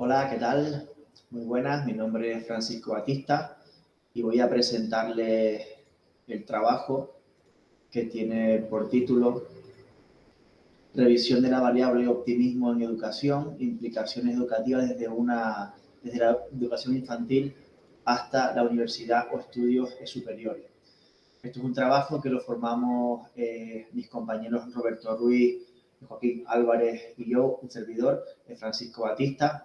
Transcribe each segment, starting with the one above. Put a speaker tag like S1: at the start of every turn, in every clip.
S1: Hola, ¿qué tal? Muy buenas, mi nombre es Francisco Batista y voy a presentarles el trabajo que tiene por título Revisión de la variable optimismo en educación, implicaciones educativas desde la educación infantil hasta la universidad o estudios superiores. Esto es un trabajo que lo formamos mis compañeros Roberto Ruiz, Joaquín Álvarez y yo, un servidor, Francisco Batista.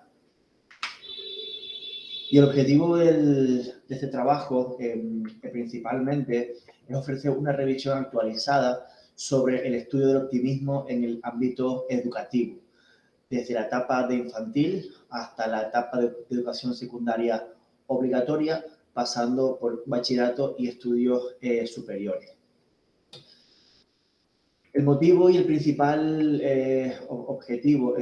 S1: Y el objetivo de este trabajo principalmente es ofrecer una revisión actualizada sobre el estudio del optimismo en el ámbito educativo, desde la etapa de infantil hasta la etapa de educación secundaria obligatoria, pasando por bachillerato y estudios superiores. El motivo y el principal objetivo,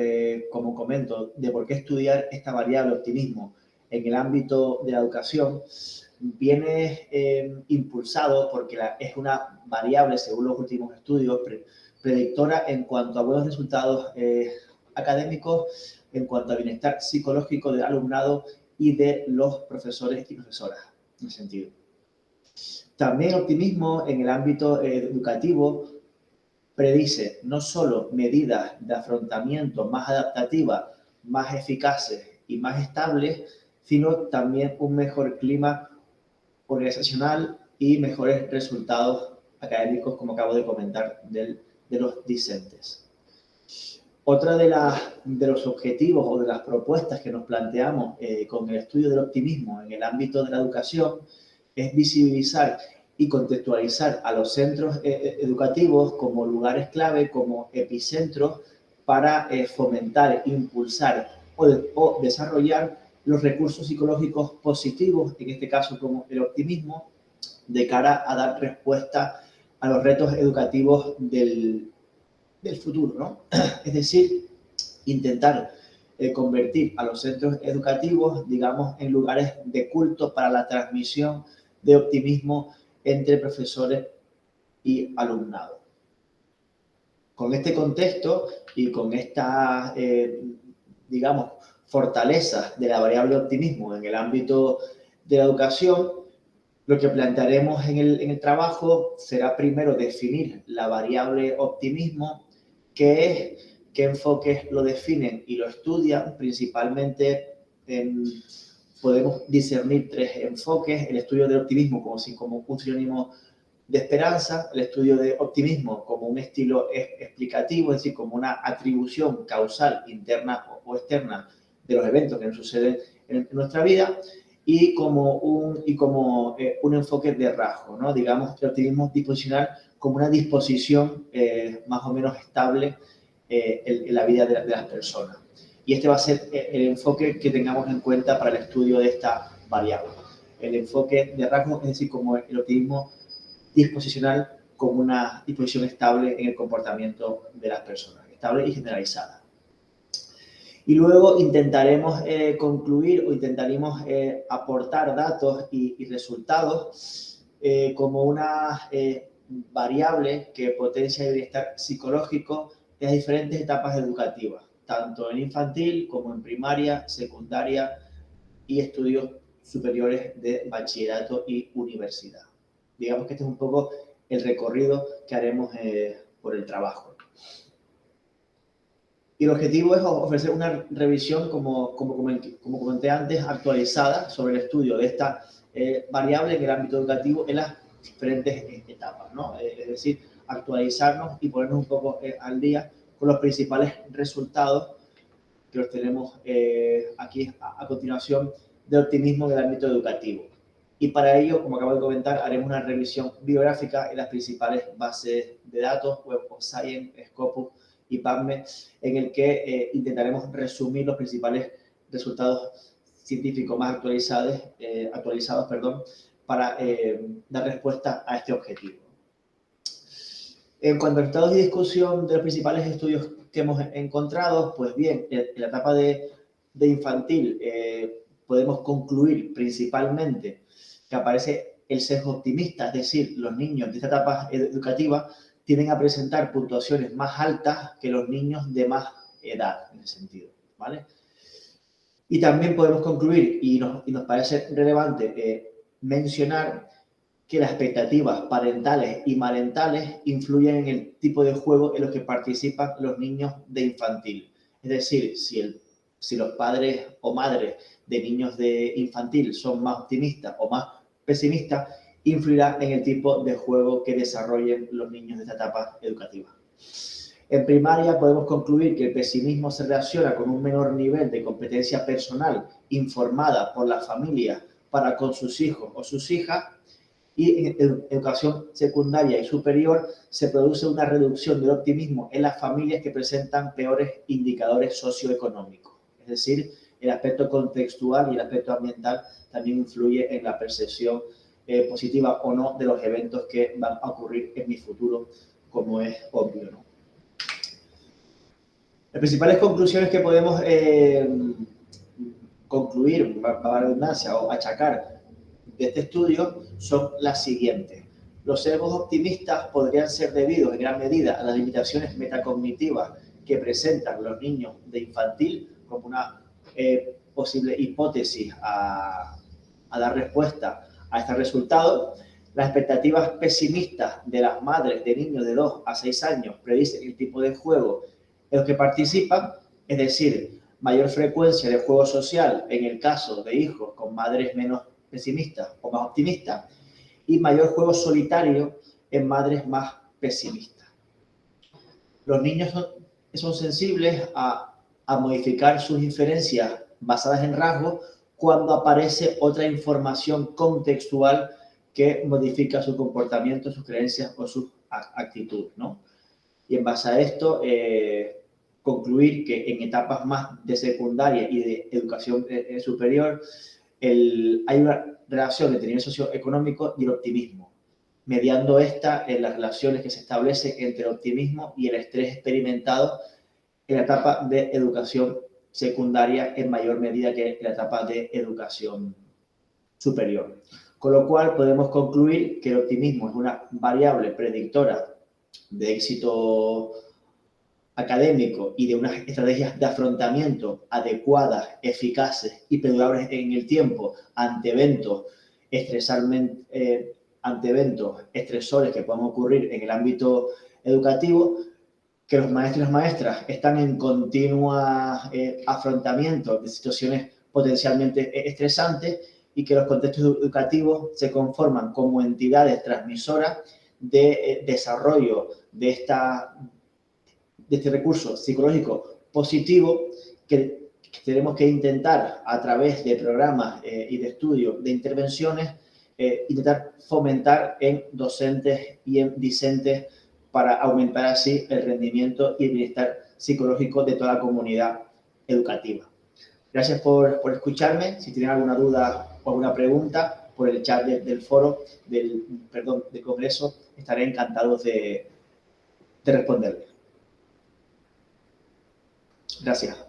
S1: como comento, de por qué estudiar esta variable optimismo en el ámbito de la educación viene impulsado porque es una variable, según los últimos estudios, predictora en cuanto a buenos resultados académicos, en cuanto a bienestar psicológico del alumnado y de los profesores y profesoras, en ese sentido. También optimismo en el ámbito educativo predice no solo medidas de afrontamiento más adaptativas, más eficaces y más estables, sino también un mejor clima organizacional y mejores resultados académicos, como acabo de comentar, de los discentes. Otra de los objetivos o de las propuestas que nos planteamos con el estudio del optimismo en el ámbito de la educación es visibilizar y contextualizar a los centros educativos como lugares clave, como epicentros para fomentar, impulsar o desarrollar los recursos psicológicos positivos, en este caso como el optimismo, de cara a dar respuesta a los retos educativos del futuro, ¿no? Es decir, intentar convertir a los centros educativos, digamos, en lugares de culto para la transmisión de optimismo entre profesores y alumnado. Con este contexto y con esta, digamos, fortaleza de la variable optimismo en el ámbito de la educación, lo que plantearemos en el trabajo será primero definir la variable optimismo, qué es, qué enfoques lo definen y lo estudian. Principalmente podemos discernir tres enfoques: el estudio del optimismo como un sinónimo de esperanza, el estudio de optimismo como un estilo explicativo, es decir, como una atribución causal interna o externa de los eventos que nos suceden en nuestra vida, y como un enfoque de rasgo, ¿no? Digamos, el optimismo disposicional como una disposición más o menos estable en la vida de las personas. Y este va a ser el enfoque que tengamos en cuenta para el estudio de esta variable. El enfoque de rasgo, es decir, como el optimismo disposicional como una disposición estable en el comportamiento de las personas, estable y generalizada. Y luego intentaremos concluir o intentaremos aportar datos y resultados como una variable que potencia el bienestar psicológico en las diferentes etapas educativas, tanto en infantil como en primaria, secundaria y estudios superiores de bachillerato y universidad. Digamos que este es un poco el recorrido que haremos por el trabajo. Y el objetivo es ofrecer una revisión, como comenté antes, actualizada sobre el estudio de esta variable en el ámbito educativo en las diferentes etapas, ¿no? Es decir, actualizarnos y ponernos un poco al día con los principales resultados que los tenemos aquí a continuación de optimismo en el ámbito educativo. Y para ello, como acabo de comentar, haremos una revisión bibliográfica en las principales bases de datos, Web of Science, Scopus y PubMed, en el que intentaremos resumir los principales resultados científicos más actualizados, para dar respuesta a este objetivo. En cuanto a resultados y discusión de los principales estudios que hemos encontrado, pues bien, en la etapa de infantil podemos concluir principalmente que aparece el sesgo optimista, es decir, los niños de esta etapa educativa tienden a presentar puntuaciones más altas que los niños de más edad, en ese sentido, ¿vale? Y también podemos concluir, y nos parece relevante mencionar que las expectativas parentales y marentales influyen en el tipo de juego en los que participan los niños de infantil. Es decir, si los padres o madres de niños de infantil son más optimistas o más pesimistas, influirá en el tipo de juego que desarrollen los niños de esta etapa educativa. En primaria podemos concluir que el pesimismo se relaciona con un menor nivel de competencia personal informada por la familia para con sus hijos o sus hijas, y en educación secundaria y superior se produce una reducción del optimismo en las familias que presentan peores indicadores socioeconómicos. Es decir, el aspecto contextual y el aspecto ambiental también influye en la percepción positiva o no de los eventos que van a ocurrir en mi futuro, como es obvio, ¿no? Las principales conclusiones que podemos concluir, para la redundancia, o achacar de este estudio son las siguientes. Los sesgos optimistas podrían ser debidos en gran medida a las limitaciones metacognitivas que presentan los niños de infantil, como una posible hipótesis a dar respuesta a este resultado. Las expectativas pesimistas de las madres de niños de 2 a 6 años predicen el tipo de juego en los que participan, es decir, mayor frecuencia de juego social en el caso de hijos con madres menos pesimistas o más optimistas, y mayor juego solitario en madres más pesimistas. Los niños son sensibles a modificar sus inferencias basadas en rasgos cuando aparece otra información contextual que modifica su comportamiento, sus creencias o sus actitudes, ¿no? Y en base a esto, concluir que en etapas más de secundaria y de educación superior hay una relación entre el nivel socioeconómico y el optimismo, mediando esta en las relaciones que se establecen entre el optimismo y el estrés experimentado en la etapa de educación secundaria en mayor medida que en la etapa de educación superior. Con lo cual podemos concluir que el optimismo es una variable predictora de éxito académico y de unas estrategias de afrontamiento adecuadas, eficaces y perdurables en el tiempo ante eventos estresores que puedan ocurrir en el ámbito educativo, que los maestros y las maestras están en continuo afrontamiento de situaciones potencialmente estresantes y que los contextos educativos se conforman como entidades transmisoras de desarrollo de este recurso psicológico positivo que tenemos que intentar a través de programas y de estudios, de intervenciones, intentar fomentar en docentes y en discentes para aumentar así el rendimiento y el bienestar psicológico de toda la comunidad educativa. Gracias por escucharme. Si tienen alguna duda o alguna pregunta, por el chat del foro, del congreso, estaré encantado de responderles. Gracias.